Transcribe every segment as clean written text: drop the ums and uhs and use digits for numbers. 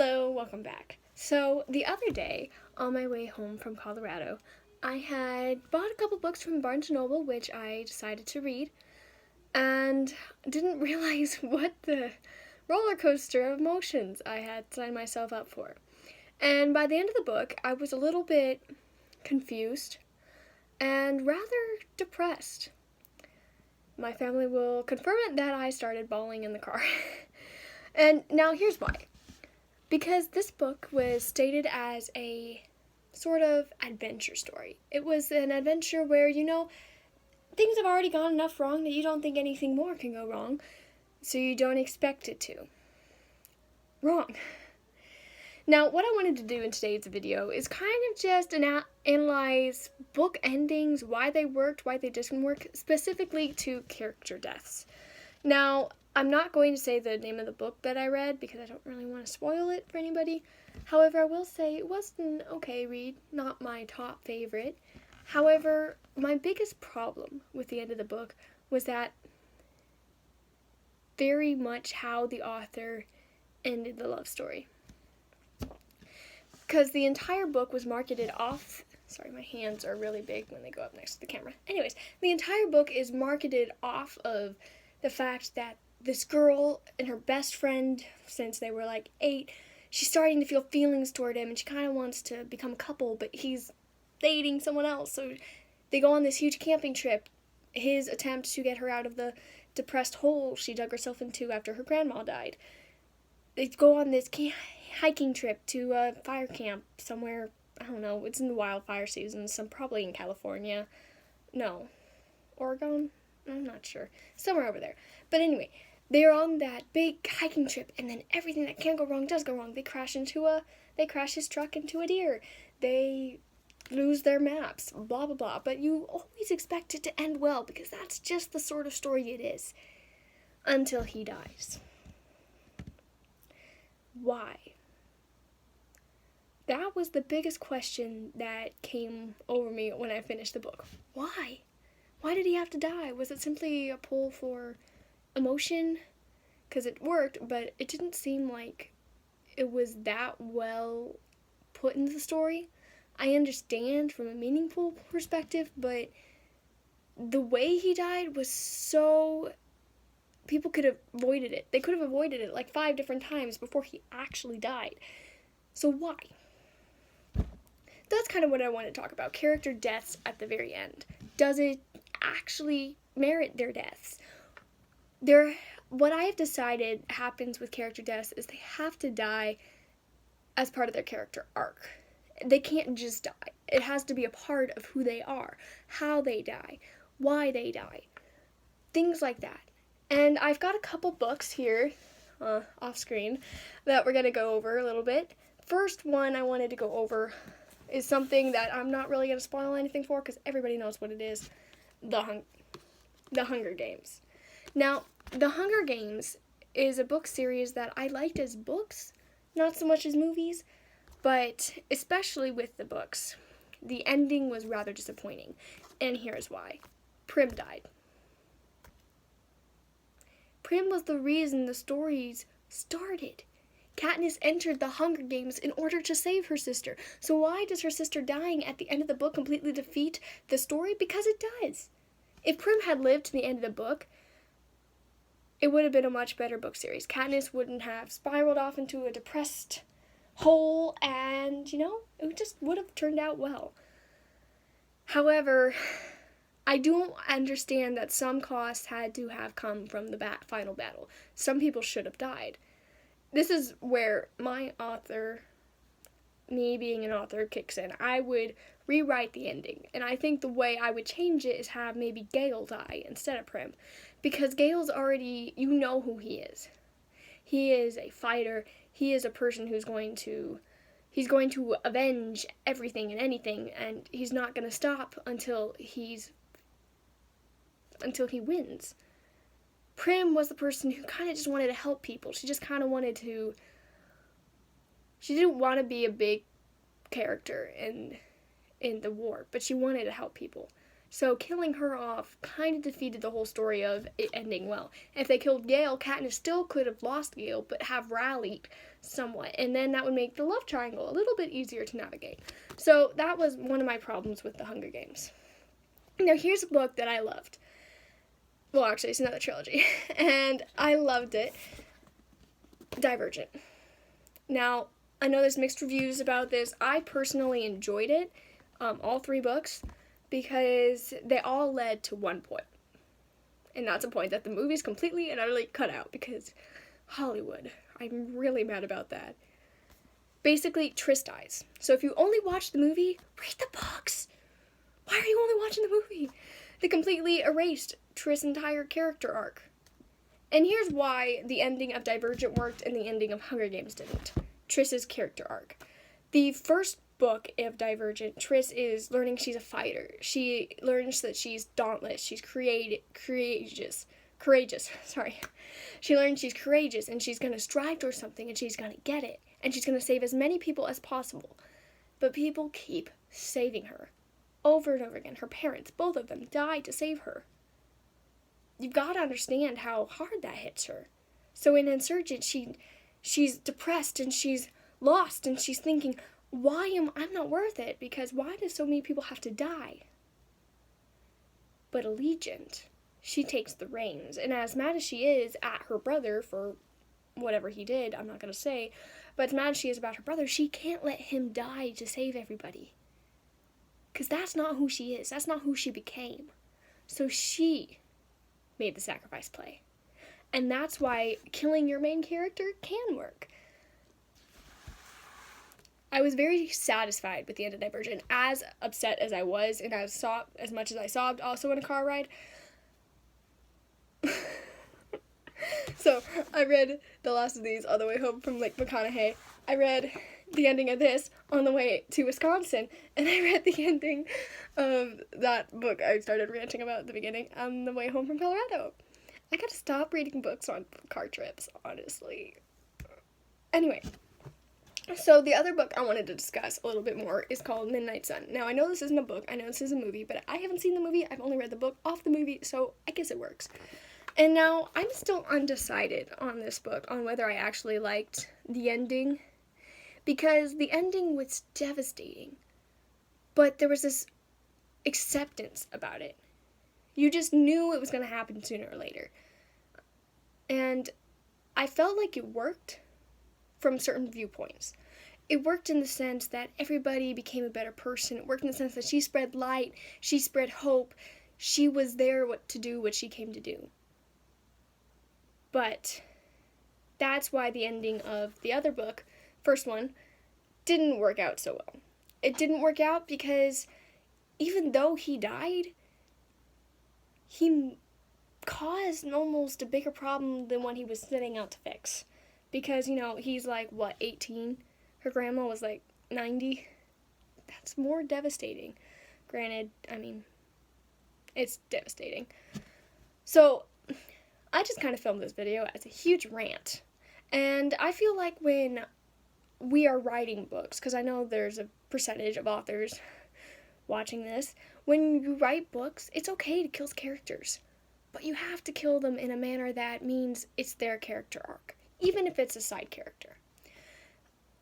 Hello, welcome back. So, the other day, on my way home from Colorado, I had bought a couple books from Barnes& Noble, which I decided to read, and didn't realize what the roller coaster of emotions I had signed myself up for. And by the end of the book, I was a little bit confused and rather depressed. My family will confirm it that I started bawling in the car. And now here's why. Because this book was stated as a sort of adventure story. It was an adventure where, things have already gone enough wrong that you don't think anything more can go wrong, so you don't expect it to. Wrong. Now, what I wanted to do in today's video is kind of just analyze book endings, why they worked, why they didn't work, specifically to character deaths. Now, I'm not going to say the name of the book that I read because I don't really want to spoil it for anybody. However, I will say it was an okay read, not my top favorite. However, my biggest problem with the end of the book was that very much how the author ended the love story. Because the entire book was marketed off. Sorry, my hands are really big when they go up next to the camera. Anyways, the entire book is marketed off of the fact that this girl and her best friend, since they were like 8, she's starting to feel feelings toward him, and she kind of wants to become a couple, but he's dating someone else. So they go on this huge camping trip. His attempt to get her out of the depressed hole she dug herself into after her grandma died. They go on this hiking trip to a fire camp somewhere. I don't know. It's in the wildfire season, probably in California. No, Oregon. I'm not sure. Somewhere over there. But anyway, they're on that big hiking trip, and then everything that can go wrong does go wrong. They crash his truck into a deer. They lose their maps, blah, blah, blah. But you always expect it to end well, because that's just the sort of story it is. Until he dies. Why? That was the biggest question that came over me when I finished the book. Why? Why did he have to die? Was it simply a pull for emotion? Because it worked, but it didn't seem like it was that well put into the story. I understand from a meaningful perspective, but the way he died was so... People could have avoided it. They could have avoided it like 5 different times before he actually died. So why? That's kind of what I want to talk about. Character deaths at the very end. Does it actually merit their deaths? What I have decided happens with character deaths is they have to die as part of their character arc. They can't just die. It has to be a part of who they are, how they die, why they die, things like that. And I've got a couple books here, off screen, that we're going to go over a little bit. First one I wanted to go over is something that I'm not really going to spoil anything for because everybody knows what it is. The Hunger Games. Now, The Hunger Games is a book series that I liked as books, not so much as movies, but especially with the books. The ending was rather disappointing, and here's why. Prim died. Prim was the reason the stories started. Katniss entered the Hunger Games in order to save her sister. So why does her sister dying at the end of the book completely defeat the story? Because it does. If Prim had lived to the end of the book, it would have been a much better book series. Katniss wouldn't have spiraled off into a depressed hole, and, it just would have turned out well. However, I do understand that some costs had to have come from the final battle. Some people should have died. This is where me being an author, kicks in. I would rewrite the ending, and I think the way I would change it is have maybe Gale die instead of Prim, because Gale's already, who he is. He is a fighter. He is a person who's going to avenge everything and anything, and he's not going to stop until he wins. Prim was the person who kind of just wanted to help people. She just kind of she didn't want to be a big character in the war, but she wanted to help people. So killing her off kind of defeated the whole story of it ending well. If they killed Gale, Katniss still could have lost Gale, but have rallied somewhat. And then that would make the love triangle a little bit easier to navigate. So that was one of my problems with the Hunger Games. Now here's a book that I loved. Well, actually, it's another trilogy. And I loved it. Divergent. Now, I know there's mixed reviews about this. I personally enjoyed it, all 3 books, because they all led to one point. And that's a point that the movie's completely and utterly cut out, because Hollywood. I'm really mad about that. Basically, Tris dies. So if you only watch the movie, read the books. Why are you only watching the movie? They completely erased Tris' entire character arc. And here's why the ending of Divergent worked and the ending of Hunger Games didn't. Tris' character arc. The first book of Divergent, Tris is learning she's a fighter. She learns that she's dauntless. She's courageous. She learns she's courageous and she's going to strive towards something and she's going to get it. And she's going to save as many people as possible. But people keep saving her. Over and over again. Her parents, both of them, died to save her. You've got to understand how hard that hits her. So in Insurgent, she's depressed and she's lost and she's thinking, I'm not worth it, because why do so many people have to die? But Allegiant, she takes the reins, and as mad as she is at her brother for whatever he did, I'm not going to say, but as mad as she is about her brother, she can't let him die to save everybody. Because that's not who she is. That's not who she became. So she made the sacrifice play. And that's why killing your main character can work. I was very satisfied with the end of Divergent, as upset as I was, and as much as I sobbed also in a car ride. So, I read the last of these on the way home from Lake McConaughey. I read the ending of this on the way to Wisconsin, and I read the ending of that book I started ranting about at the beginning on the way home from Colorado. I gotta stop reading books on car trips, honestly. Anyway, so the other book I wanted to discuss a little bit more is called Midnight Sun. Now, I know this isn't a book, I know this is a movie, but I haven't seen the movie, I've only read the book off the movie, so I guess it works. And now, I'm still undecided on this book, on whether I actually liked the ending, because the ending was devastating, but there was this acceptance about it. You just knew it was going to happen sooner or later. And I felt like it worked from certain viewpoints. It worked in the sense that everybody became a better person. It worked in the sense that she spread light, she spread hope, she was there to do what she came to do. But that's why the ending of the other book, first one, didn't work out so well. It didn't work out because even though he died, he caused almost a bigger problem than what he was setting out to fix. Because, he's 18? Her grandma was 90? That's more devastating. Granted, it's devastating. So, I just kind of filmed this video as a huge rant. And I feel like when we are writing books, because I know there's a percentage of authors watching this, when you write books, it's okay to kill characters. But you have to kill them in a manner that means it's their character arc, even if it's a side character.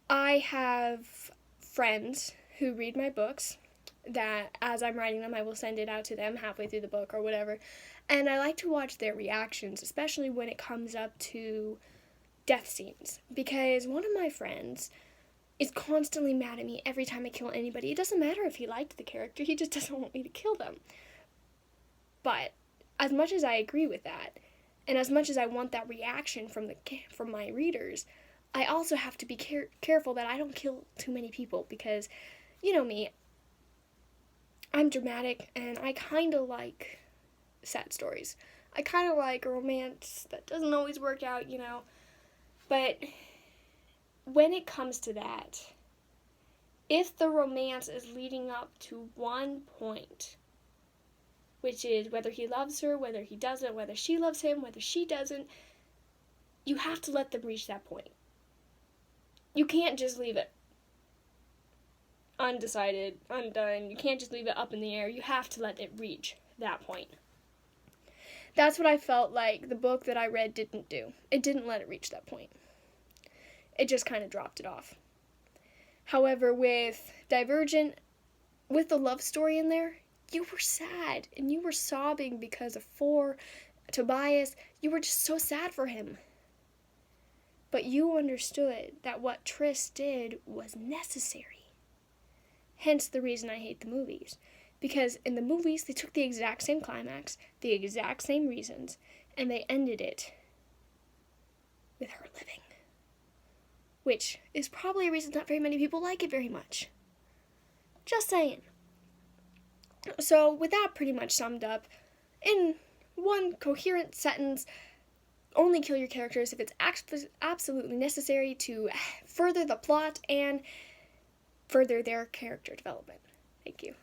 I have friends who read my books that as I'm writing them, I will send it out to them halfway through the book or whatever. And I like to watch their reactions, especially when it comes up to death scenes. Because one of my friends is constantly mad at me every time I kill anybody. It doesn't matter if he liked the character, he just doesn't want me to kill them. But as much as I agree with that, and as much as I want that reaction from my readers, I also have to be careful that I don't kill too many people, because, you know me, I'm dramatic, and I kind of like sad stories. I kind of like a romance that doesn't always work out, But when it comes to that, if the romance is leading up to one point, which is whether he loves her, whether he doesn't, whether she loves him, whether she doesn't, you have to let them reach that point. You can't just leave it. undecided, undone. You can't just leave it up in the air. You have to let it reach that point. That's what I felt like the book that I read didn't do. It didn't let it reach that point. It just kind of dropped it off. However, with Divergent, with the love story in there, you were sad and you were sobbing because of Tobias. You were just so sad for him. But you understood that what Tris did was necessary. Hence the reason I hate the movies. Because in the movies, they took the exact same climax, the exact same reasons, and they ended it with her living. Which is probably a reason not very many people like it very much. Just saying. So, with that pretty much summed up, in one coherent sentence, only kill your characters if it's absolutely necessary to further the plot and further their character development. Thank you.